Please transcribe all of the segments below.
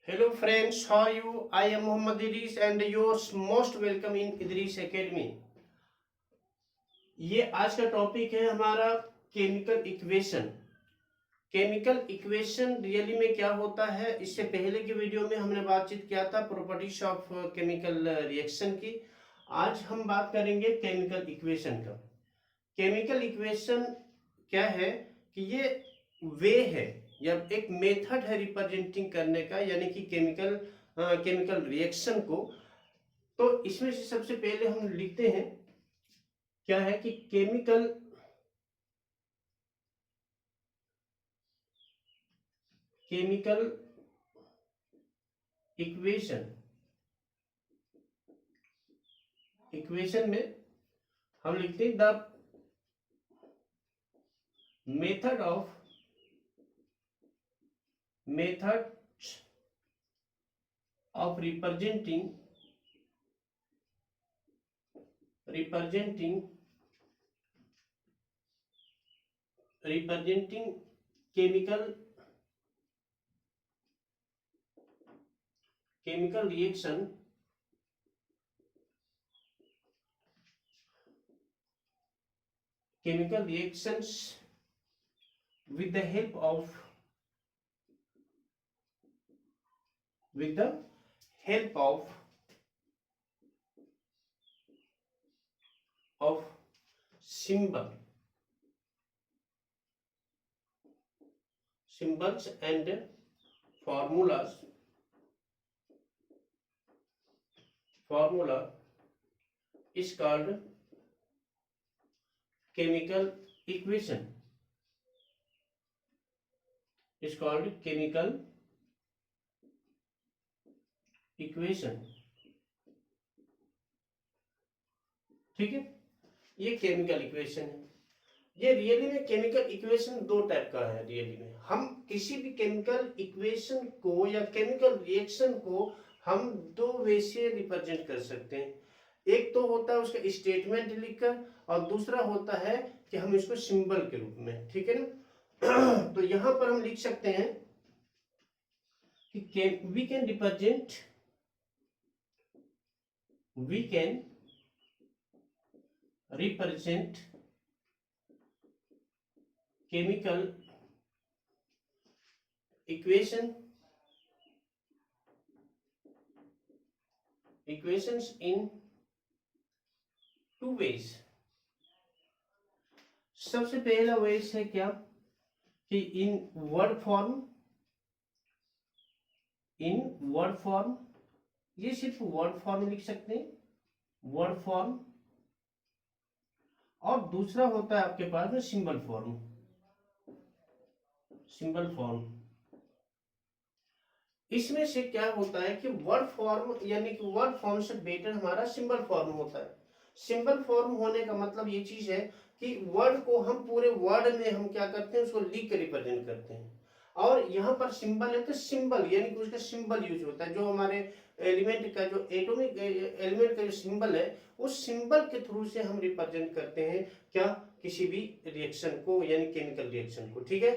Hello friends, how are you? I am Muhammad Idris and yours most welcome in Idris Academy. ये आज का topic है हमारा chemical equation. Chemical equation really में क्या होता है, इससे पहले की वीडियो में हमने बातचीत किया था प्रॉपर्टीज ऑफ केमिकल रिएक्शन की। आज हम बात करेंगे केमिकल इक्वेशन का। केमिकल इक्वेशन क्या है कि ये वे है या एक मेथड है रिप्रेजेंटिंग करने का, यानी कि केमिकल रिएक्शन को। तो इसमें से सबसे पहले हम लिखते हैं क्या है कि केमिकल इक्वेशन इक्वेशन में हम लिखते हैं the method of representing chemical reactions with the help of symbols and formulas. Formula is called chemical equation. ठीक है, ये केमिकल इक्वेशन है। ये रियली में केमिकल इक्वेशन दो टाइप का है। रियली में हम किसी भी केमिकल इक्वेशन को या केमिकल रिएक्शन को हम दो वे से रिप्रेजेंट कर सकते हैं। एक तो होता है उसका स्टेटमेंट लिखकर, और दूसरा होता है कि हम इसको सिंबल के रूप में, ठीक है ना। तो यहां पर हम लिख सकते हैं कि we can represent chemical equations in two ways. सबसे पहला वेज है क्या कि इन वर्ड फॉर्म, ये सिर्फ वर्ड फॉर्म लिख सकते हैं, वर्ड फॉर्म। और दूसरा होता है आपके पास में सिंबल फॉर्म। इसमें से क्या होता है कि वर्ड फॉर्म, यानी कि वर्ड फॉर्म से बेटर हमारा सिंबल फॉर्म होता है। सिंबल फॉर्म होने का मतलब ये चीज है कि वर्ड को हम पूरे वर्ड में हम क्या करते हैं, उसको लिख कर रिप्रेजेंट करते हैं। और यहाँ पर सिंबल है तो सिंबल यानी कि उसका सिंबल यूज होता है। जो हमारे एलिमेंट का जो एटॉमिक एलिमेंट का जो सिंबल है, उस सिंबल के थ्रू से हम रिप्रेजेंट करते हैं क्या, किसी भी रिएक्शन को, यानी केमिकल रिएक्शन को। ठीक है,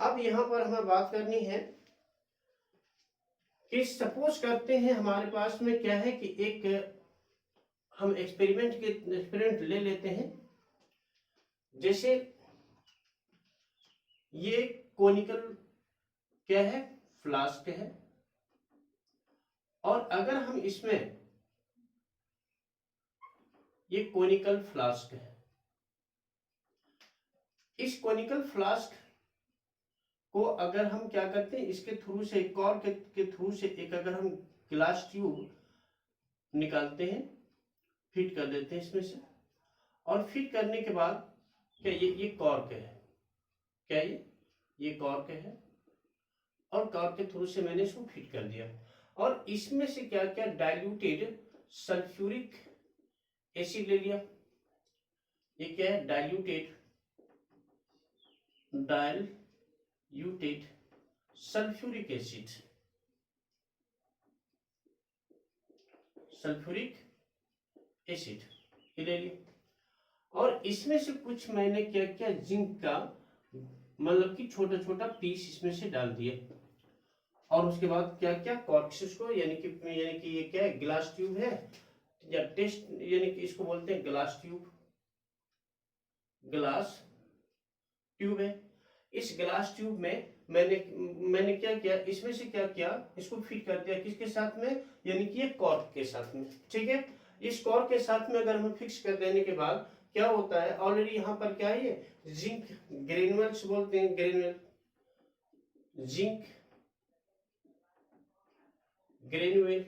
अब यहाँ पर हमें बात करनी है कि सपोज करते हैं हमारे पास में क्या है कि एक हम एक्सपेरिमेंट ले लेते हैं। जैसे ये कोनिकल क्या है, फ्लास्क है, और अगर हम इसमें, ये कोनिकल फ्लास्क है, इस कोनिकल फ्लास्क को अगर हम क्या करते हैं, इसके थ्रू से कॉर्क के थ्रू से एक अगर हम ग्लास ट्यूब निकालते हैं, फिट कर देते हैं इसमें से, और फिट करने के बाद क्या ये कॉर्क है, क्या ये कॉर्क है, और कॉर्क के थ्रू से मैंने इसको फिट कर दिया। और इसमें से क्या क्या डाइल्यूटेड सल्फ्यूरिक एसिड ले लिया। ये क्या है, डाइल्यूटेड सल्फ्यूरिक एसिड ले लिया। और इसमें से कुछ मैंने क्या जिंक का मतलब कि छोटा छोटा पीस इसमें से डाल दिया। और उसके बाद क्या क्या कॉर्क्स को, यानी कि ये क्या है, ग्लास ट्यूब है या टेस्ट, यानी कि इसको बोलते हैं ग्लास ट्यूब, ग्लास ट्यूब है। इस ग्लास ट्यूब में मैंने क्या किया, इसमें से क्या किया, इसको फिट कर दिया किसके साथ में, यानी कि ये कॉर्क के साथ में। ठीक है, इस कॉर्क के साथ में अगर हम फिक्स कर देने के बाद क्या होता है, ऑलरेडी यहाँ पर क्या है, ये जिंक ग्रेनुअल्स बोलते हैं, ग्रेनुअल, जिंक ग्रेनुअल,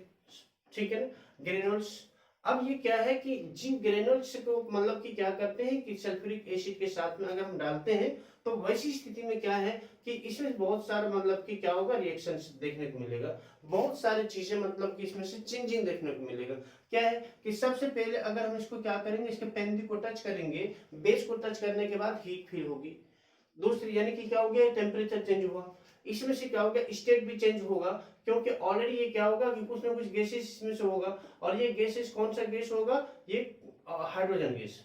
ठीक है ना, ग्रेनुअल्स। अब ये क्या है कि जिंक ग्रेनुअल्स को मतलब कि क्या करते हैं कि सल्फ्यूरिक एसिड के साथ में अगर हम डालते हैं तो वैसी स्थिति में क्या है कि इसमें बहुत सारा मतलब कि क्या होगा, रिएक्शन देखने को मिलेगा, बहुत सारी चीजें मतलब कि इसमें से चेंजिंग देखने को मिलेगा। क्या है कि सबसे पहले अगर हम इसको क्या करेंगे, इसके पेंदी को टच करेंगे, बेस को टच करने के बाद हीट फील होगी। दूसरी यानी कि क्या हो गया, टेम्परेचर चेंज हुआ, इसमें से क्या हो गया, स्टेट भी चेंज होगा, क्योंकि ऑलरेडी ये क्या होगा कि कुछ ना कुछ गैसेस इसमें से होगा, और ये गैसेस कौन सा गैस होगा, ये हाइड्रोजन गैस।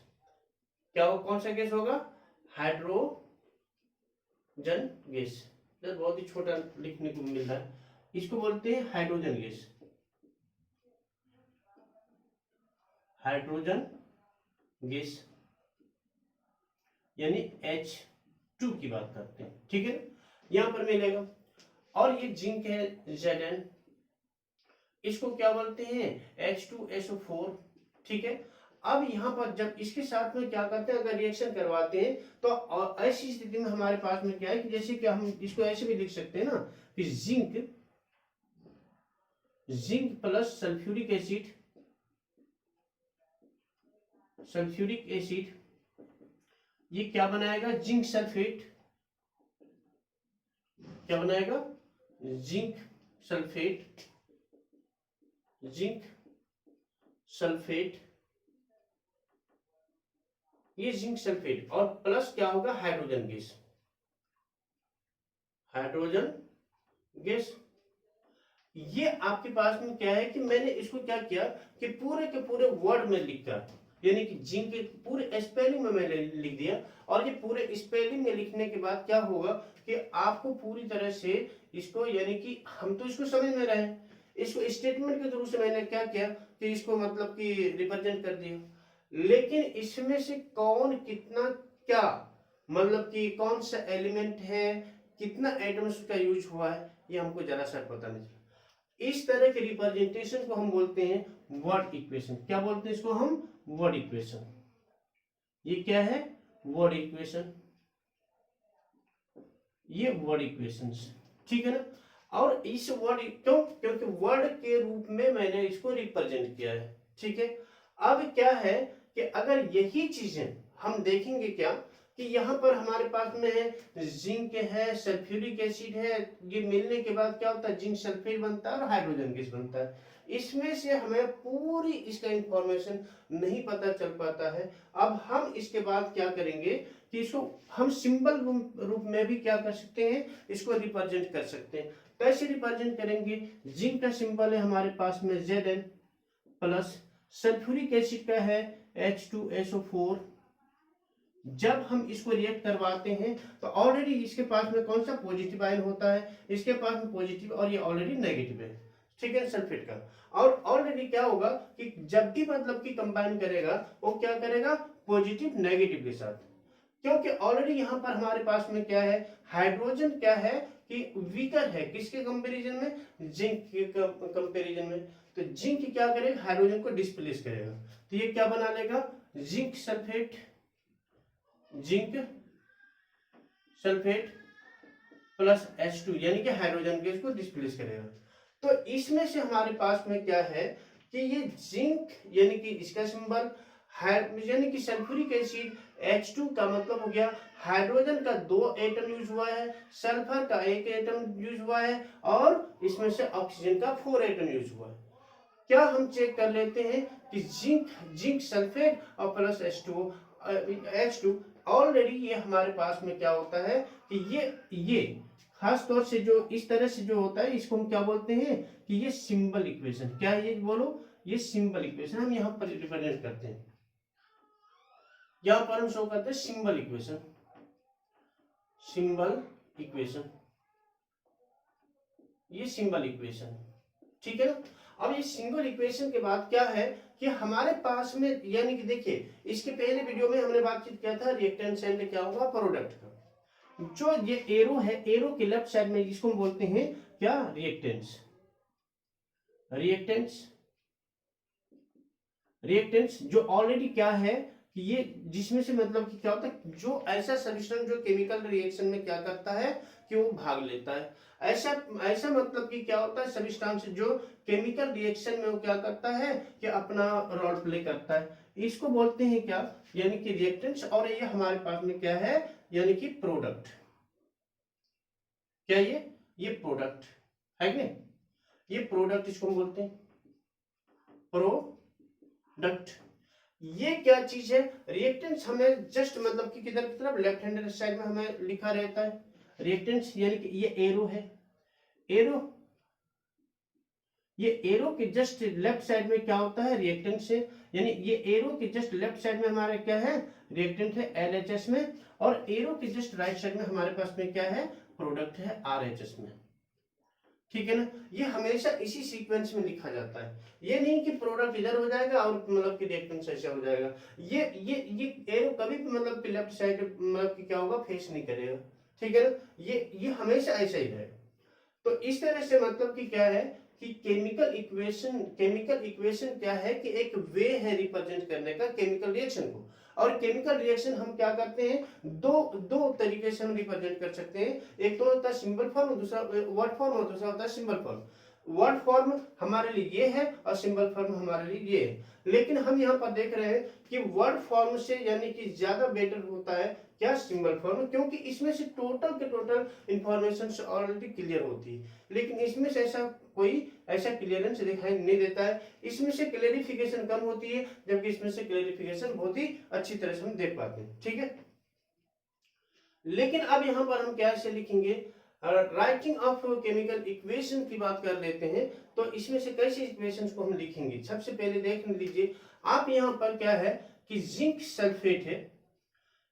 क्या हो, कौन सा गैस होगा, हाइड्रोजन गैस। बहुत ही छोटा लिखने को मिल रहा है, इसको बोलते हैं हाइड्रोजन गैस, हाइड्रोजन गैस यानी H2 की बात करते हैं। ठीक है, यहां पर मिलेगा। और ये जिंक है Zn, इसको क्या बोलते हैं, H2SO4। ठीक है, अब यहाँ पर जब इसके साथ में क्या करते हैं, अगर रिएक्शन करवाते हैं तो ऐसी स्थिति में हमारे पास में क्या है कि जैसे कि हम इसको ऐसे भी लिख सकते हैं ना कि zinc plus sulphuric acid, sulphuric acid ये क्या बनाएगा, जिंक सल्फेट। क्या बनाएगा, जिंक सल्फेट, जिंक सल्फेट, ये जिंक सल्फेट, और प्लस क्या होगा, हाइड्रोजन गैस, हाइड्रोजन गैस। ये आपके पास में क्या है कि मैंने इसको क्या किया कि पूरे के पूरे वर्ड में लिखकर, यानी कि जिंक के पूरे स्पेलिंग में मैंने लिख दिया, और ये पूरे स्पेलिंग में लिखने के बाद क्या होगा कि आपको पूरी तरह से इसको, यानी कि हम तो इसको समझ में रहे हैं, इसको स्टेटमेंट के थ्रू से मैंने क्या किया कि इसको मतलब कि रिप्रेजेंट कर दिया, लेकिन इसमें से कौन कितना क्या मतलब कि कौन सा एलिमेंट है, कितना एटम्स का यूज हुआ है, ये हमको जरा सा पता नहीं चला। इस तरह के रिप्रेजेंटेशन को हम बोलते हैं वर्ड इक्वेशन। क्या बोलते हैं इसको हम, वर्ड इक्वेशन। ये क्या है, वर्ड इक्वेशन, ये वर्ड इक्वेशंस। ठीक है ना, और इस वर्ड क्योंकि वर्ड के रूप में मैंने इसको रिप्रेजेंट किया है। ठीक है, अब क्या है कि अगर यही चीजें हम देखेंगे क्या कि यहाँ पर हमारे पास में है जिंक है, सल्फ्यूरिक एसिड है, ये मिलने के बाद क्या होता है, जिंक सल्फेट बनता है और हाइड्रोजन गैस बनता है। इसमें से हमें पूरी इसका इंफॉर्मेशन नहीं पता चल पाता है। अब हम इसके बाद क्या करेंगे कि इसको हम सिंबल रूप में भी क्या कर सकते हैं, इसको रिप्रेजेंट कर सकते हैं। कैसे रिप्रेजेंट करेंगे, जिंक का सिंबल है हमारे पास में Zn प्लस, सल्फ्यूरिक एसिड का है H2SO4। जब हम इसको रिएक्ट करवाते हैं तो ऑलरेडी इसके पास में कौन सा पॉजिटिव आयन होता है, इसके पास में पॉजिटिव, और ये ऑलरेडी नेगेटिव है। ठीक है, सल्फेट का। और ऑलरेडी क्या होगा कि जब भी मतलब कि कंबाइन करेगा वो क्या करेगा, पॉजिटिव नेगेटिव के साथ, क्योंकि ऑलरेडी यहाँ पर हमारे पास में क्या है, हाइड्रोजन क्या है कि वीकर है, किसके कंपैरिजन में, जिंक के कंपैरिजन में। तो जिंक क्या करेगा, हाइड्रोजन को डिस्प्लेस करेगा, तो ये क्या बना लेगा, zinc sulphate, zinc sulphate plus H2, यानी कि हाइड्रोजन गैस को डिस्प्लेस करेगा। तो इसमें से हमारे पास में क्या है कि ये जिंक यानी कि इसका सिंबल, यानी कि सल्फ्यूरिक एसिड H2 का मतलब हो गया हाइड्रोजन का 2 एटम यूज हुआ है, सल्फर का 1 एटम यूज हुआ है, और इसमें से ऑक्सीजन का 4 एटम यूज हुआ है। क्या हम चेक कर लेते हैं कि जिंक सल्फेट और प्लस H2 ऑलरेडी ये हमारे पास में क्या होता है कि ये खास तौर से जो इस तरह से जो होता है इसको हम क्या बोलते हैं कि ये सिंबल इक्वेशन। क्या है ये, बोलो, ये सिंबल इक्वेशन हम यहाँ पर रिप्रेजेंट करते हैं, यहाँ पर हम शो करते हैं सिंबल इक्वेशन, सिंबल इक्वेशन। ये सिंगल इक्वेशन, ठीक है ना। अब ये सिंगल इक्वेशन के बाद क्या है कि हमारे पास में, यानी कि देखिए इसके पहले वीडियो में हमने बातचीत किया था रिएक्टेंस एंड क्या होगा प्रोडक्ट का। जो ये एरो है, एरो के लेफ्ट साइड में जिसको हम बोलते हैं क्या, रिएक्टेंस। रिएक्टेंस, रिएक्टेंस जो ऑलरेडी क्या है कि ये जिसमें से मतलब कि क्या होता है, जो ऐसा सब्सटेंस जो केमिकल रिएक्शन में क्या करता है कि वो भाग लेता है। ऐसा ऐसा मतलब कि क्या होता है, सब्सटेंस जो केमिकल रिएक्शन में वो क्या करता है कि अपना रोल प्ले करता है, इसको बोलते हैं क्या, यानी कि रिएक्टेंस। और ये हमारे पास में क्या है, यानी कि प्रोडक्ट। क्या ये प्रोडक्ट है कि नहीं, ये प्रोडक्ट इसको हम बोलते हैं प्रोडक्ट। ये क्या चीज है, रिएक्टेंस हमें जस्ट मतलब कि किधर की तरफ, लेफ्ट हैंड साइड में हमें लिखा रहता है रिएक्टेंस, यानी कि ये एरो है, एरो, ये एरो के जस्ट लेफ्ट साइड में क्या होता है, रिएक्टेंस है। यानी ये एरो के जस्ट लेफ्ट साइड में हमारा क्या है, रिएक्टेंट है LHS में, और एरो के जस्ट राइट साइड में हमारे पास में क्या है, प्रोडक्ट है RHS में, ठीक है ना। ये हमेशा इसी सीक्वेंस में लिखा जाता है, ये नहीं कि प्रोडक्ट इधर हो जाएगा और मतलब कि रिएक्टेंस ऐसा हो जाएगा। ये एरो कभी भी मतलब कि लेफ्ट साइड मतलब कि क्या होगा, फेस नहीं करेगा, ठीक है ना। ये हमेशा ऐसा ही रहेगा। तो इस तरह से मतलब कि क्या है कि केमिकल इक्वेशन क्या है कि एक वे है रिप्रेजेंट करने का केमिकल रिएक्शन को। और केमिकल रिएक्शन हम क्या करते हैं, दो तरीके से हम रिप्रेजेंट कर सकते हैं। एक तो होता है सिंबल फॉर्म, दूसरा वर्ड फॉर्म, और दूसरा होता है सिंबल फॉर्म। वर्ड फॉर्म हमारे लिए ये है और सिंबल फॉर्म हमारे लिए ये है। लेकिन हम यहाँ पर देख रहे हैं कि वर्ड फॉर्म से यानी कि ज्यादा बेटर होता है क्या, सिंबल फॉर्म, क्योंकि इसमें से टोटल के टोटल इंफॉर्मेशन ऑलरेडी क्लियर होती है। लेकिन इसमें से ऐसा क्लियरेंस दिखाई नहीं देता है, इसमें से क्लेरिफिकेशन कम होती है, जबकि इसमें से क्लेरिफिकेशन बहुत ही अच्छी तरह से हम देख पाते हैं, ठीक है। लेकिन अब यहाँ पर हम क्या से लिखेंगे, राइटिंग ऑफ केमिकल इक्वेशन की बात कर लेते हैं। तो इसमें से कैसे इक्वेशंस को हम लिखेंगे, सबसे पहले देख लीजिए आप, यहाँ पर क्या है कि जिंक सल्फेट है,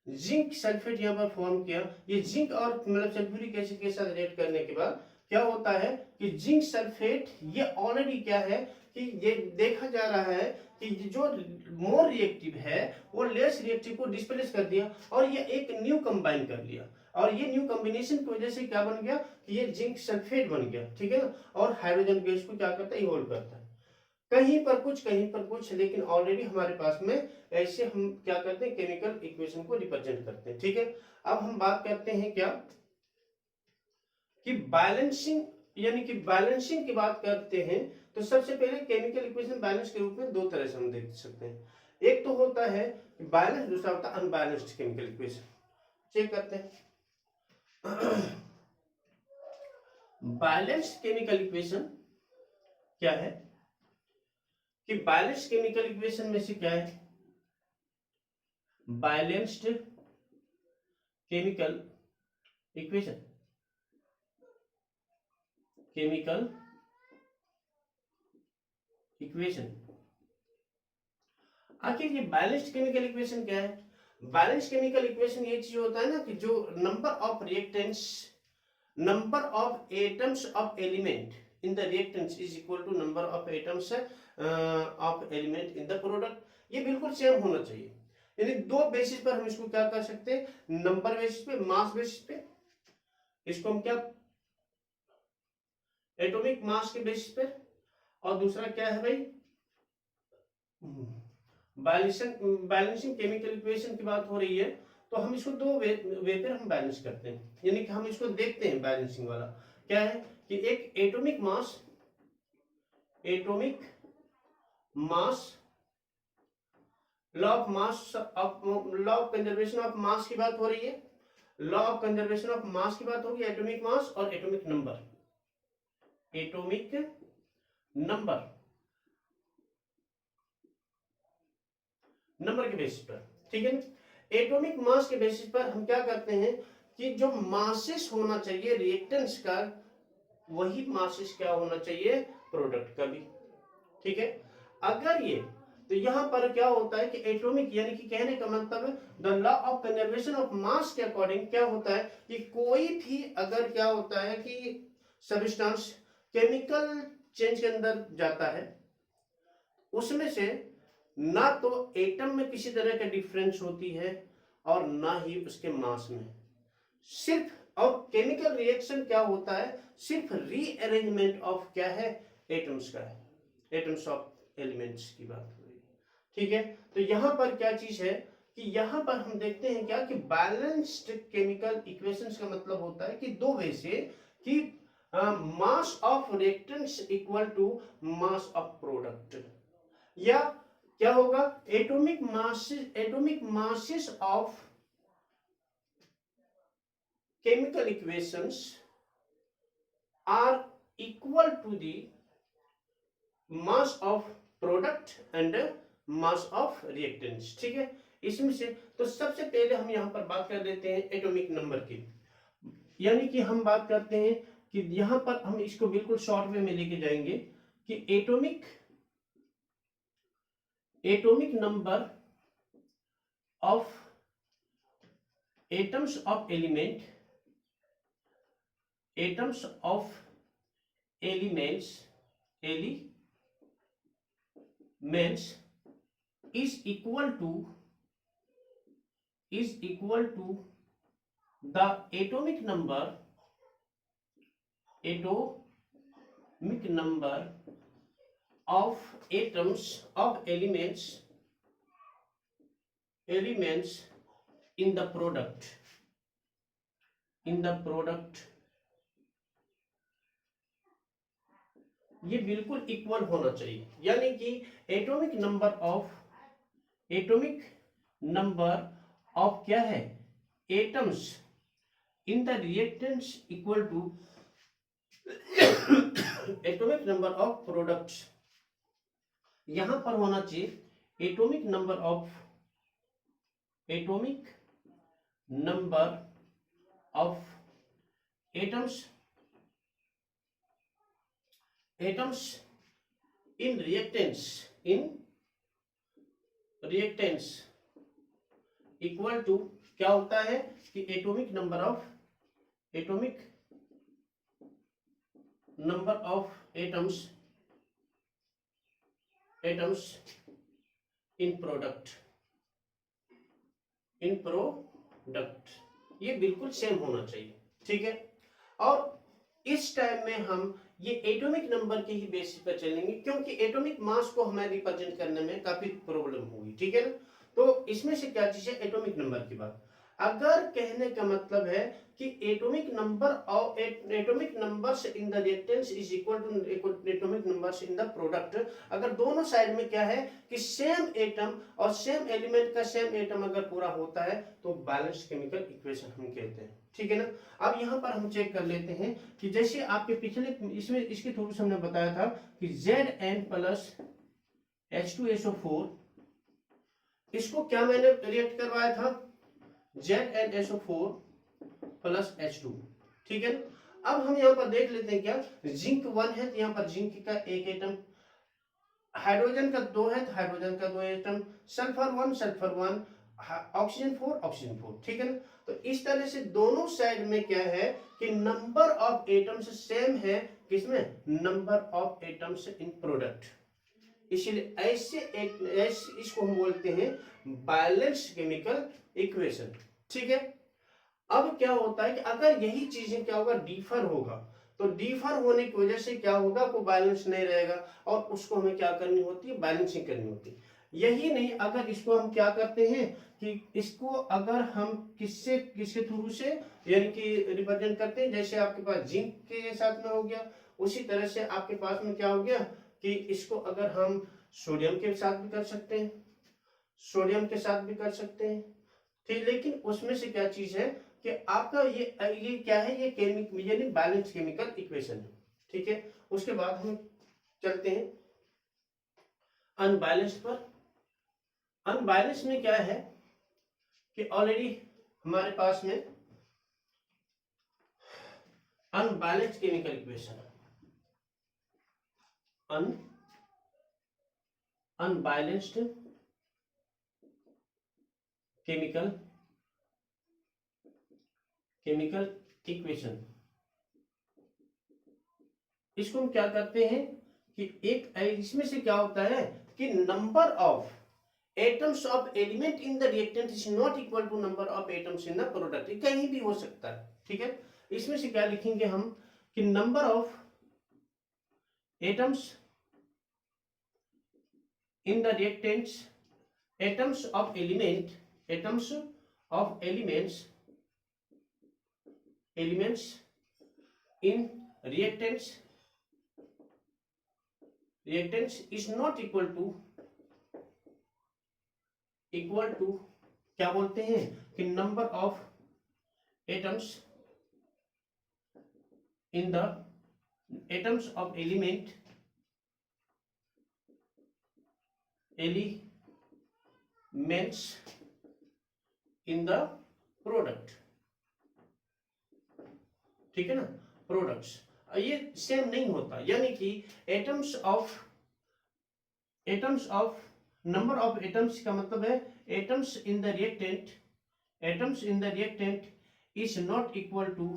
जिंक सल्फेट यहाँ पर फॉर्म किया। ये जिंक और मतलब सल्फ्यूरिक एसिड के साथ रिएक्ट करने के बाद क्या होता है कि जिंक सल्फेट ये ऑलरेडी क्या है कि ये देखा जा रहा है कि जो मोर रिएक्टिव है वो लेस रिएक्टिव को डिस्प्लेस कर दिया और ये एक न्यू कंबाइन कर लिया। और ये न्यू कॉम्बिनेशन की वजह से क्या बन गया कि ये जिंक सल्फेट बन गया, ठीक है ना। और हाइड्रोजन गैस को क्या करता है, इवॉल्व करता है, कहीं पर कुछ, लेकिन ऑलरेडी हमारे पास में ऐसे हम क्या करते हैं, केमिकल इक्वेशन को रिप्रेजेंट करते हैं, ठीक है। अब हम बात करते हैं क्या कि बैलेंसिंग, यानी कि बैलेंसिंग की बात करते हैं। तो सबसे पहले केमिकल इक्वेशन बैलेंस के रूप में दो तरह से हम देख सकते हैं। एक तो होता है बैलेंस, दूसरा होता है अनबैलेंस्ड केमिकल इक्वेशन। चेक करते हैं बैलेंस्ड केमिकल इक्वेशन क्या है कि बैलेंस्ड केमिकल इक्वेशन में से क्या है, balanced chemical equation, chemical equation. आखिर ये बैलेंस्ड केमिकल इक्वेशन क्या है, बैलेंस्ड केमिकल इक्वेशन ये चीज होता है ना कि जो number of reactants, number of atoms of element in the reactants is equal to number of atoms of element in the product. ये बिल्कुल सेम होना चाहिए। यानी दो बेसिस पर हम इसको क्या कर सकते हैं, नंबर बेसिस पे, मास बेसिस पे, इसको हम क्या एटॉमिक मास के बेसिस पे, और दूसरा क्या है भाई बैलेंसिंग केमिकल इक्वेशन की बात हो रही है। तो हम इसको दो वे पर हम बैलेंस करते हैं, यानी कि हम इसको देखते हैं बैलेंसिंग वाला क्या है कि एक atomic mass law of conservation of mass की बात हो रही है, law of conservation of mass की बात होगी, एटॉमिक मास और एटॉमिक नंबर के बेसिस पर, ठीक है ना। एटॉमिक मास के बेसिस पर हम क्या करते हैं कि जो मासेस होना चाहिए रिएक्टेंट्स का, वही मासेस क्या होना चाहिए प्रोडक्ट का भी, ठीक है। अगर ये तो यहां पर क्या होता है कि एटॉमिक, यानी कि कहने का मतलब the law of conservation of mass के अकॉर्डिंग क्या होता है कि कोई भी अगर क्या होता है कि सब्सटेंस केमिकल चेंज के अंदर जाता है उसमें से ना तो एटम में किसी तरह का डिफरेंस होती है और ना ही उसके मास में, सिर्फ, और केमिकल रिएक्शन क्या होता है, सिर्फ रीअरेंजमेंट ऑफ क्या है, एटम्स का है, एटम्स ऑफ एलिमेंट्स की बात हो रही है। ठीक है, तो यहां पर क्या चीज है कि यहां पर हम देखते हैं क्या कि बैलेंस्ड केमिकल इक्वेशंस का मतलब होता है कि दो वे से कि mass of reactants equal to mass of product, या क्या होगा, atomic masses of chemical equations are equal to the mass of product and mass of reactants। ठीक है, इसमें से तो सबसे पहले हम यहां पर बात कर लेते हैं एटॉमिक नंबर की, यानी कि हम बात करते हैं कि यहां पर हम इसको बिल्कुल शॉर्ट वे में लेके जाएंगे कि atomic number of atoms of element, atoms of elements is equal to the atomic number of atoms of elements in the product ये बिल्कुल इक्वल होना चाहिए, यानी कि एटॉमिक नंबर ऑफ क्या है, atoms in the reactants equal to atomic number of products. यहां पर होना चाहिए atomic number of atoms in reactants equal to क्या होता है कि atomic number of atoms in product, ये बिल्कुल सेम होना चाहिए। ठीक है, और इस टाइम में हम ये एटॉमिक नंबर के ही बेसिस पर चलेंगे, क्योंकि एटॉमिक मास को हमें रिप्रेजेंट करने में काफी प्रॉब्लम होगी। ठीक है ना, तो इसमें से क्या चीज है, एटॉमिक नंबर की बात। अगर कहने का मतलब है कि atomic numbers in the reactants is equal to atomic numbers in the product, अगर दोनों साइड में क्या है कि सेम एटम और सेम एलिमेंट का सेम एटम अगर पूरा होता है तो बैलेंस्ड केमिकल इक्वेशन हम कहते हैं। ठीक है ना, अब यहां पर हम चेक कर लेते हैं कि जैसे आपके पिछले इसमें इसके थ्रू से हमने बताया था कि Zn प्लस H2SO4, इसको क्या मैंने रिएक्ट करवाया था, ZnSO4 प्लस H2। ठीक है, अब हम यहां पर देख लेते हैं क्या, जिंक 1 है तो यहां पर जिंक का एक एटम, हाइड्रोजन का 2 है तो हाइड्रोजन का 2 एटम, सल्फर 1, ऑक्सीजन 4। ठीक है ना, तो इस तरह से दोनों साइड में क्या है कि नंबर ऑफ एटम्स सेम है, किसमें, number of atoms in product, इसलिए ऐसे इसको हम बोलते हैं बैलेंस्ड केमिकल इक्वेशन। ठीक है, अब क्या होता है कि अगर यही चीजें क्या होगा, डिफर होगा, तो डिफर होने की वजह से क्या होगा, कोई बैलेंस नहीं रहेगा और उसको हमें क्या करनी होती है, बैलेंसिंग करनी होती है। यही नहीं, अगर इसको हम क्या करते हैं कि इसको अगर हम किसके थ्रू से यानी कि रिप्रेजेंट करते हैं, जैसे आपके पास जिंक के साथ में हो गया, उसी तरह से आपके पास में क्या हो गया कि इसको अगर हम सोडियम के साथ भी कर सकते हैं, ठीक, लेकिन उसमें से क्या चीज है कि आपका ये क्या है, ये केमिकल यानी बैलेंस केमिकल इक्वेशन है। ठीक है, उसके बाद हम चलते हैं अनबैलेंस्ड पर। अनबैलेंस में क्या है कि ऑलरेडी हमारे पास में unbalanced chemical equation, unbalanced chemical equation इसको हम क्या करते हैं कि एक इसमें से क्या होता है कि number of atoms of element in the reactant is not equal to number of atoms in the product. कहीं भी हो सकता है, ठीक है। इसमें से क्या लिखेंगे हम कि number of atoms in the reactants, atoms of element, atoms of elements, elements in reactants, reactants is not equal to क्या बोलते हैं कि number of atoms in the atoms of element, elements in the product, ठीक है ना, products. ये same नहीं होता, यानी कि atoms of number of atoms का मतलब है atoms in the reactant, atoms in the reactant is not equal two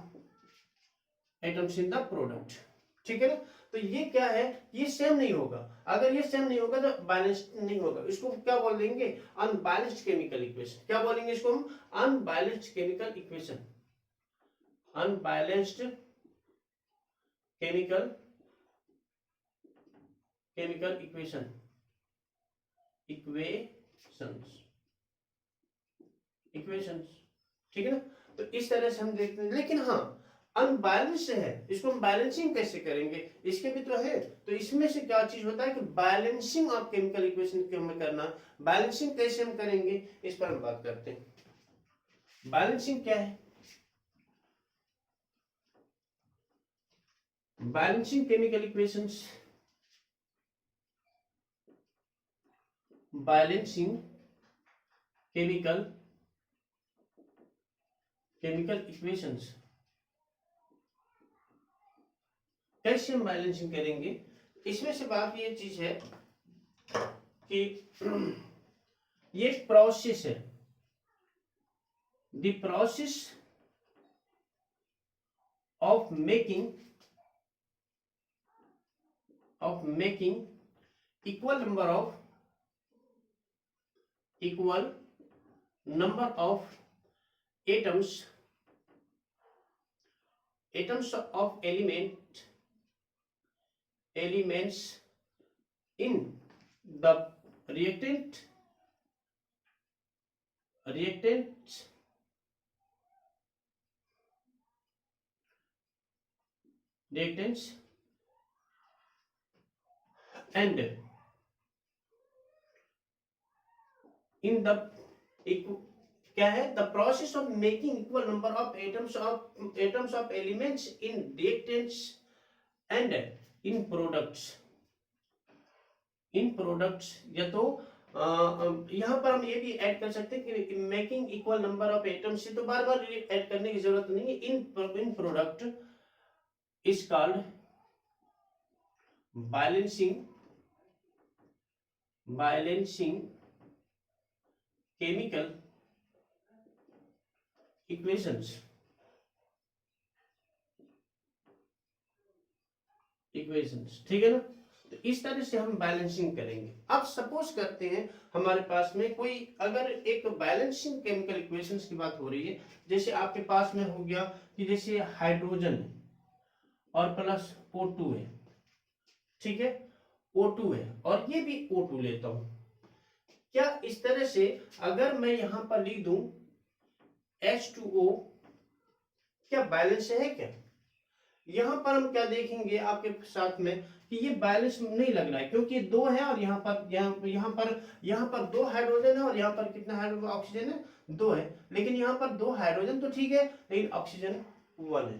atoms in the product, ठीक है ना। तो ये क्या है, ये सेम नहीं होगा। अगर ये सेम नहीं होगा तो बैलेंस्ड नहीं होगा। इसको क्या बोल देंगे, अनबैलेंस्ड केमिकल इक्वेशन। क्या बोलेंगे इसको हम, unbalanced chemical equation, unbalanced chemical equation, equations, ठीक है ना। तो इस तरह से हम देखते हैं। लेकिन हाँ, अनबैलेंस्ड है, इसको हम बैलेंसिंग कैसे करेंगे, इसके भी तो है। तो इसमें से क्या चीज होता है कि बैलेंसिंग ऑफ केमिकल इक्वेशन को हमें करना। बैलेंसिंग कैसे हम करेंगे, इस पर हम बात करते हैं। बैलेंसिंग क्या है, balancing chemical equations, balancing chemical equations कैसे हम बैलेंसिंग करेंगे। इसमें से बात ये चीज है कि ये प्रोसेस है, the process of making equal number of atoms of elements in the reactants and in the क्या है, the process of making equal number of atoms of elements in reactants and in products. या तो यहाँ पर हम ये भी add कर सकते हैं कि making equal number of atoms से तो बार बार ऐड करने की जरूरत नहीं है। In product is called balancing chemical equations, ठीक है ना। तो इस तरह से हम बैलेंसिंग करेंगे। अब सपोज करते हैं हमारे पास में कोई अगर एक बैलेंसिंग केमिकल इक्वेशंस की बात हो रही है, जैसे आपके पास में हो गया कि जैसे हाइड्रोजन है और प्लस O2 है, ठीक है, O2 है और ये भी O2 लेता हूं। क्या इस तरह से अगर मैं यहां पर लिख दूं H2O, क्या बैलेंस है क्या? यहां पर हम क्या देखेंगे आपके साथ में कि ये बैलेंस नहीं लग रहा है, क्योंकि दो है और यहाँ पर दो हाइड्रोजन है और यहाँ पर कितना ऑक्सीजन है, दो है। लेकिन यहाँ पर दो हाइड्रोजन तो ठीक है, लेकिन ऑक्सीजन 1 है,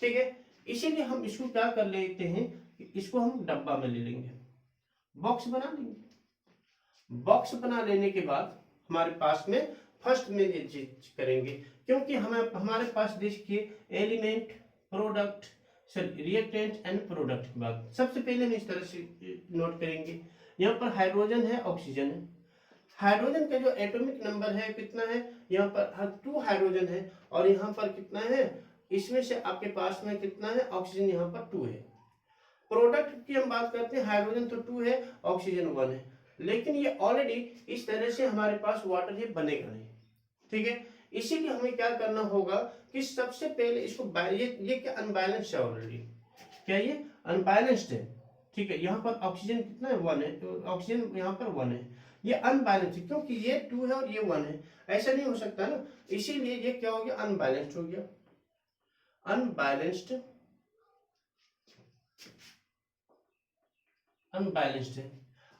ठीक है। इसीलिए हम इसको क्या कर लेते हैं, इसको हम डब्बा में ले लेंगे, बॉक्स बना लेंगे। बॉक्स बना लेने के बाद हमारे पास में फर्स्ट में ये चीज करेंगे, क्योंकि हमें हमारे पास देखिए element, product, reactant and product के बाद सबसे पहले हम इस तरह से नोट करेंगे। यहाँ पर हाइड्रोजन है, ऑक्सीजन है। हाइड्रोजन का जो एटॉमिक नंबर है कितना है, यहाँ पर 2 हाइड्रोजन है और यहाँ पर कितना है, इसमें से आपके पास में कितना है, ऑक्सीजन यहाँ पर 2 है। प्रोडक्ट की हम बात करते हैं, हाइड्रोजन तो 2 है, ऑक्सीजन 1 है, लेकिन ये ऑलरेडी इस तरह से हमारे पास वाटर ये बनेगा नहीं, ठीक है। इसीलिए हमें क्या करना होगा कि सबसे पहले इसको ये क्या अनबैलेंस्ड है ऑलरेडी, क्या ये अनबैलेंस्ड है, ठीक है। यहाँ पर ऑक्सीजन कितना है 1 है, तो ऑक्सीजन यहाँ पर 1 है, ये अनबैलेंस्ड है क्योंकि ये 2 है और ये 1 है, ऐसा नहीं हो सकता ना, इसीलिए ये क्या हो गया, अनबैलेंस्ड हो गया, अनबैलेंस्ड, अनबैलेंस्ड है।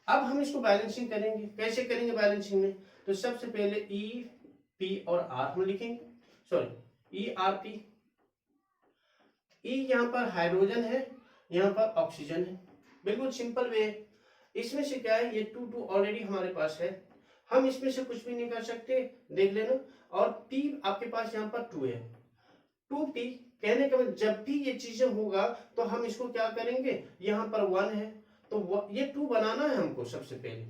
अब हम इसको बैलेंसिंग करेंगे, कैसे करेंगे बैलेंसिंग में, तो सबसे पहले ई पी और आर हम लिखेंगे, सॉरी ई आर पी, ई यहाँ पर हाइड्रोजन है, यहाँ पर ऑक्सीजन है, बिल्कुल सिंपल वे है। इसमें से क्या है, ये 2 ऑलरेडी हमारे पास है, हम इसमें से कुछ भी नहीं कर सकते, देख लेना। और पी आपके पास यहाँ पर 2 है, 2p, कहने का मतलब जब भी ये चीजें होगा तो हम इसको क्या करेंगे, यहाँ पर 1 है तो ये 2 बनाना है हमको, सबसे पहले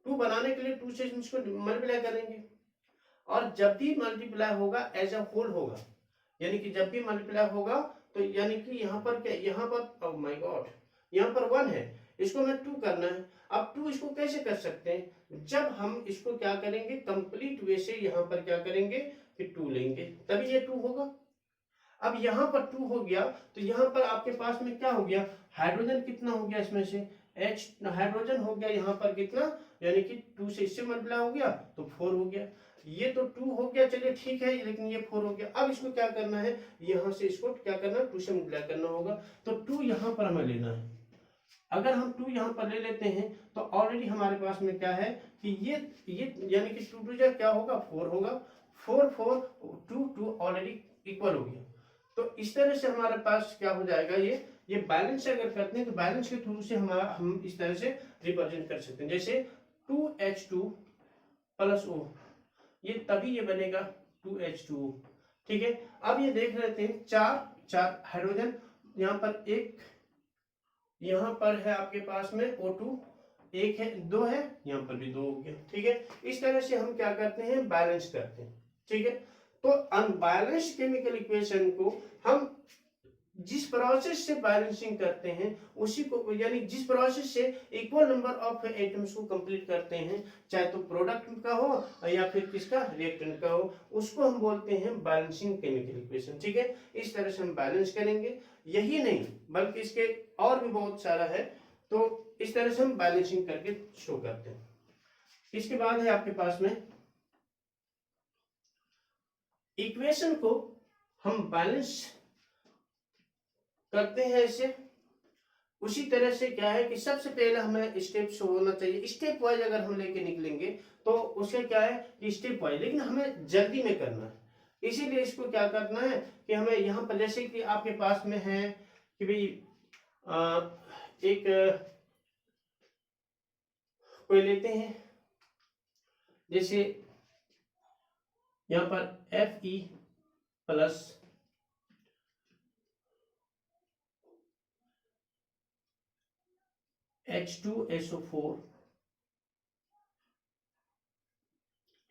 2 बनाने के लिए 2 से इसको मल्टीप्लाई करेंगे, और जब भी मल्टीप्लाई होगा एज अ होल होगा, यानी कि जब भी मल्टीप्लाई होगा तो यानी कि यहाँ पर क्या, यहाँ पर ओह माय गॉड, यहाँ पर 1 है, इसको हमें 2 करना है। अब 2 इसको कैसे कर सकते हैं, जब हम इसको क्या करेंगे, कंप्लीट वे से यहाँ पर क्या करेंगे कि 2 लेंगे, तभी ये 2 होगा। अब यहाँ पर 2 हो गया तो यहाँ पर आपके पास में क्या हो गया, हाइड्रोजन कितना हो गया, इसमें से H हाइड्रोजन हो गया यहाँ पर कितना, यानी कि 2 से इससे मल्टीप्लाई हो गया तो 4 हो गया, ये तो 2 हो गया, चलिए ठीक है, लेकिन ये 4 हो गया। अब इसको क्या करना है, यहाँ से इसको क्या करना है, 2 से मल्टीप्लाई करना होगा, तो 2 यहाँ पर हमें लेना है। अगर हम 2 यहाँ पर ले लेते हैं तो ऑलरेडी हमारे पास में क्या है कि ये यानी कि 2 2 क्या होगा, 4 होगा, 4 4 2 2 ऑलरेडी इक्वल हो गया। तो इस तरह से हमारे पास क्या हो जाएगा, ये बैलेंस अगर करते हैं तो बैलेंस के थ्रू से हम इस तरह से रिप्रेजेंट कर सकते हैं, जैसे 2H2 प्लस O, ये तभी ये बनेगा 2H2O, ठीक है। अब ये देख लेते हैं, 4 हाइड्रोजन, यहाँ पर एक, यहाँ पर है आपके पास में O2, एक है, 2 है, यहाँ पर भी 2 हो गया, ठीक है। इस तरह से हम क्या करते हैं, बैलेंस करते हैं, ठीक है। तो अनबैलेंस्ड केमिकल इक्वेशन को हम जिस प्रोसेस से बैलेंसिंग करते हैं उसी को, यानी जिस प्रोसेस से इक्वल नंबर ऑफ एटम्स को कंप्लीट करते हैं, चाहे तो प्रोडक्ट का हो या फिर किसका, रिएक्टेंट का हो, उसको हम बोलते हैं बैलेंसिंग केमिकल इक्वेशन, ठीक है। इस तरह से हम बैलेंस करेंगे, यही नहीं बल्कि इसके और भी बहुत सारा है, तो इस तरह से हम बैलेंसिंग करके शो करते हैं। इसके बाद है आपके पास में इक्वेशन को हम बैलेंस करते हैं ऐसे, उसी तरह से क्या है कि सबसे पहले हमें स्टेप्स होना चाहिए, स्टेप वाइज अगर हम लेके निकलेंगे तो उससे क्या है कि स्टेप वाइज, लेकिन हमें जल्दी में करना है, इसीलिए इसको क्या करना है कि हमें यहाँ पर जैसे कि आपके पास में है कि भाई एक कोई लेते हैं, जैसे यहाँ पर Fe प्लस H2SO4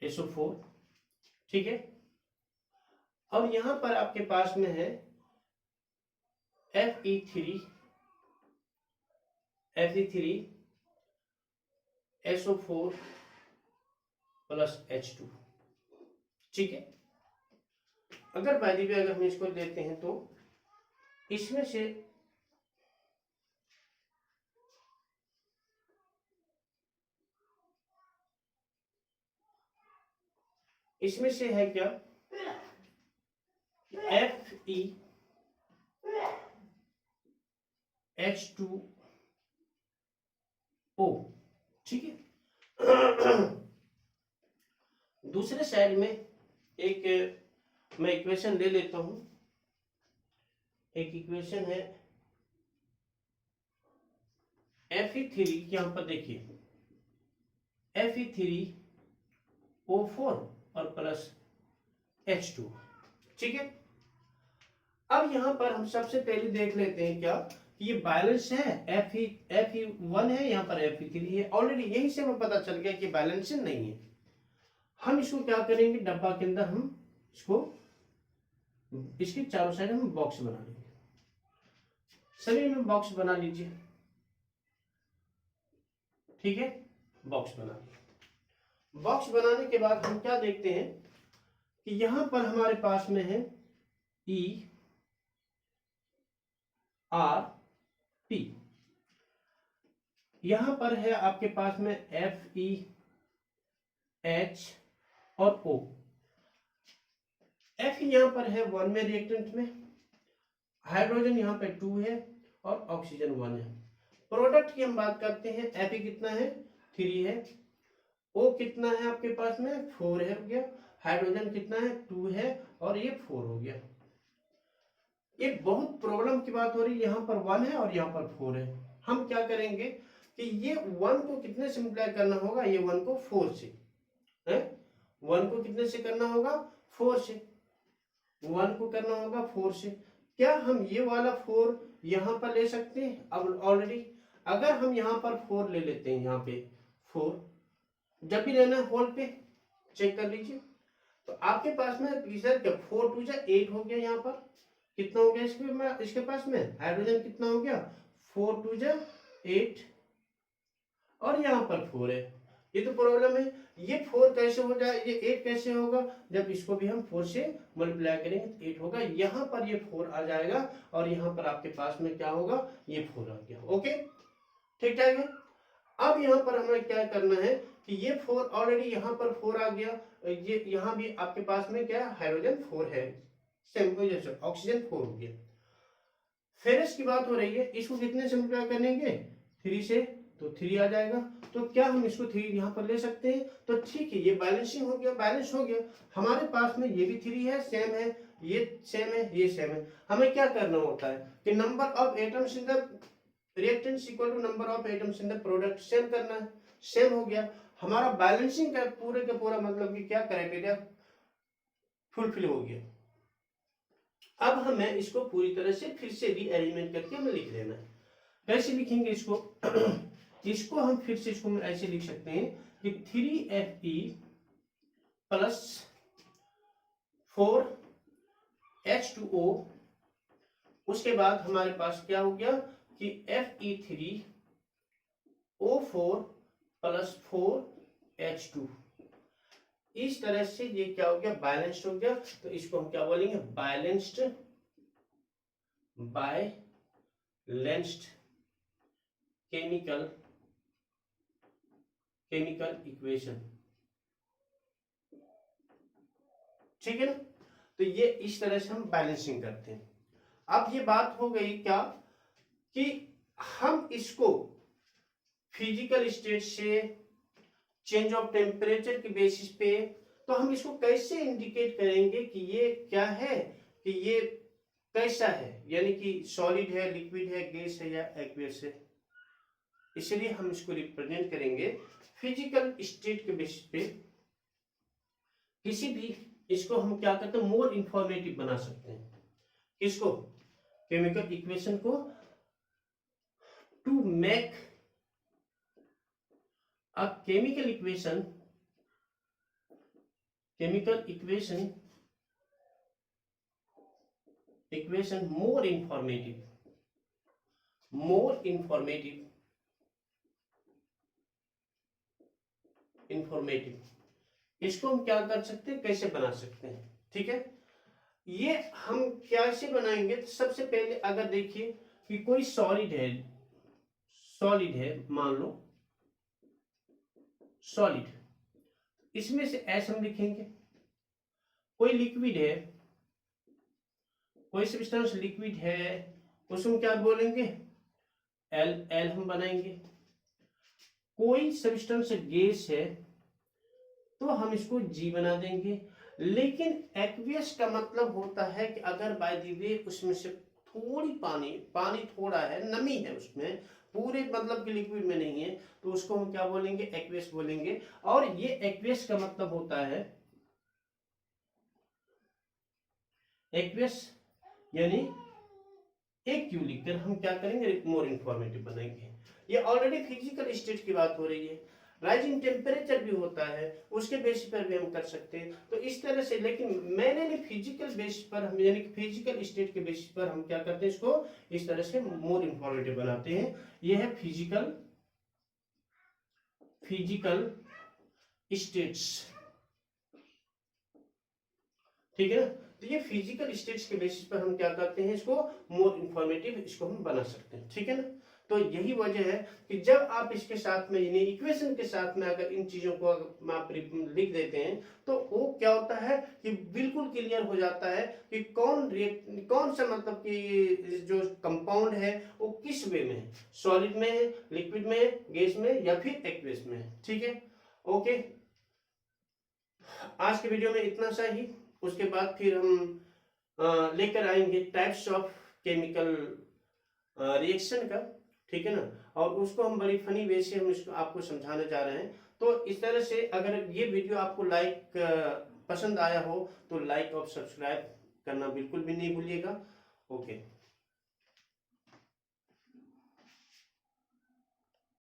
SO4, ठीक है। अब यहां पर आपके पास में है Fe3SO4 प्लस H2, ठीक है। अगर बाय द वे अगर हम इसको लेते हैं तो इसमें से है क्या, FeH2O, ठीक है। दूसरे साइड में एक मैं इक्वेशन ले लेता हूं, एक इक्वेशन है Fe3, यहां पर देखिए Fe3O4 और प्लस H2, ठीक है। अब यहां पर हम सबसे पहले देख लेते हैं क्या कि ये बैलेंस है, Fe1 है, यहाँ पर Fe3 है, ऑलरेडी यही से हमें पता चल गया कि बैलेंस नहीं है। हम इसको क्या करेंगे, डब्बा के अंदर हम इसको, इसके चारों साइड हम बॉक्स बना लेंगे, सभी में बॉक्स बना लीजिए, ठीक है, बॉक्स बना लिया। बॉक्स बनाने के बाद हम क्या देखते हैं कि यहां पर हमारे पास में है ई आर पी, यहां पर है आपके पास में एफ ई एच और ओ। एफ यहां पर है 1 में रिएक्टेंट में, हाइड्रोजन यहां पे 2 है और ऑक्सीजन 1 है। प्रोडक्ट की हम बात करते हैं, एफ कितना है 3 है, ओ कितना है आपके पास में 4 है, हो गया। हाइड्रोजन कितना है 2 है और ये 4 हो गया। ये बहुत प्रॉब्लम की बात हो रही है, यहाँ पर 1 है और यहाँ पर 4 है। हम क्या करेंगे कि ये 1 को कितने से मल्टीप्लाई करना होगा, ये 1 को 4 से है, 1 को कितने से करना होगा 4 से, 1 को करना होगा 4 से। क्या हम ये वाला 4 यहाँ पर ले सकते हैं? अब ऑलरेडी अगर हम यहाँ पर 4 ले लेते हैं, यहाँ पे 4 जब भी लेना है होल पे चेक कर लीजिए, तो आपके पास में सर क्या 4 2 8 हो गया। यहाँ पर कितना हो गया इसके पास में हाइड्रोजन कितना हो गया 4 2 8 और यहाँ पर 4 है। ये तो प्रॉब्लम है, ये 4 कैसे हो जाए, ये 8 कैसे होगा, जब इसको भी हम 4 से मल्टीप्लाई करेंगे तो 8 होगा। यहाँ पर ये 4 आ जाएगा और यहाँ पर आपके पास में क्या होगा, ये 4 आ गया। ओके, ठीक ठाक है। अब यहाँ पर हमें क्या करना है कि ये 4 ऑलरेडी यहाँ पर 4 आ गया, ये यहाँ भी आपके पास में क्या हाइड्रोजन 4 है, सेम ऑक्सीजन 4 हो गया। फेरस की बात हो रही है, इसको कितने से मल्टीप्लाई करेंगे 3 से, तो 3 आ जाएगा। तो क्या हम इसको 3 यहाँ पर ले सकते हैं? तो ठीक है, ये बैलेंसिंग हो गया, बैलेंस हो गया। हमारे पास में ये भी 3 है, सेम है, ये सेम है, ये सेम है। हमें क्या करना होता है कि number of atoms in the reactants equal to number of atoms in the product, same करना है। सेम हो गया हमारा बैलेंसिंग का पूरे का पूरा मतलब कि क्या क्राइटेरिया फुलफिल हो गया। अब हमें इसको पूरी तरह से फिर से रीअरेंजमेंट करके हमें लिख देना है। कैसे लिखेंगे इसको? इसको हम फिर से इसको ऐसे लिख सकते हैं कि 3Fe प्लस 4H2O, उसके बाद हमारे पास क्या हो गया कि Fe3O4 प्लस 4H2। इस तरह से ये क्या हो गया, बैलेंस्ड हो गया। तो इसको हम क्या बोलेंगे, बैलेंस्ड केमिकल इक्वेशन, ठीक है ना। तो ये इस तरह से हम बैलेंसिंग करते हैं। अब ये बात हो गई क्या कि हम इसको फिजिकल स्टेट से चेंज ऑफ टेम्परेचर के बेसिस पे, तो हम इसको कैसे इंडिकेट करेंगे कि ये क्या है, कि ये कैसा है, यानी कि सॉलिड है, लिक्विड है, गैस है या एक्वियस है। इसलिए हम इसको रिप्रेजेंट करेंगे फिजिकल स्टेट के बेसिस पे। किसी भी इसको हम क्या करते हैं, मोर इंफॉर्मेटिव बना सकते हैं। किसको? केमिकल इक्वेशन को, to make a chemical equation more informative। इसको हम क्या कर सकते हैं, कैसे बना सकते हैं, ठीक है। ये हम कैसे बनाएंगे? तो सबसे पहले अगर देखिए कि कोई सॉलिड है, मान लो सॉलिड, इसमें से एस हम लिखेंगे। कोई लिक्विड है, कोई सब्सटेंस लिक्विड है, उसमें क्या बोलेंगे एल हम बनाएंगे। कोई सब्सटेंस गैस है तो हम इसको जी बना देंगे। लेकिन एक्वियस का मतलब होता है कि अगर बाय द वे उसमें से थोड़ी पानी थोड़ा है, नमी है उसमें, पूरे मतलब कि लिक्विड में नहीं है, तो उसको हम क्या बोलेंगे, एक्वियस बोलेंगे। और ये एक्वियस का मतलब होता है, एक्वियस यानी एक क्यू लिखकर हम क्या करेंगे, मोर इंफॉर्मेटिव बनाएंगे। ये ऑलरेडी फिजिकल स्टेट की बात हो रही है। राइजिंग टेम्परेचर भी होता है, उसके बेसिस पर भी हम कर सकते हैं। तो इस तरह से, लेकिन मैंने फिजिकल बेसिस पर हम, यानी कि फिजिकल स्टेट के बेसिस पर हम क्या करते हैं, इसको इस तरह से मोर इंफॉर्मेटिव बनाते हैं। ये है फिजिकल स्टेट्स, ठीक है ना। तो ये फिजिकल स्टेट्स के बेसिस पर हम क्या करते हैं, इसको मोर इंफॉर्मेटिव इसको हम बना सकते हैं, ठीक है ना। तो यही वजह है कि जब आप इसके साथ में, यानी इक्वेशन के साथ में अगर इन चीजों को आप लिख देते हैं तो वो क्या होता है कि बिल्कुल क्लियर हो जाता है कि कौन सा, मतलब कि जो कंपाउंड है वो किस वे में है, सॉलिड में है, लिक्विड में है, गैस में, या फिर एक्वेस में है, ठीक है। ओके, आज के वीडियो में इतना सा ही। उसके बाद फिर हम लेकर आएंगे टाइप्स ऑफ केमिकल रिएक्शन का, ठीक है ना। और उसको हम बड़ी फनी वे से हम इसको आपको समझाने जा रहे हैं। तो इस तरह से अगर ये वीडियो आपको पसंद आया हो तो लाइक और सब्सक्राइब करना बिल्कुल भी नहीं भूलिएगा। ओके।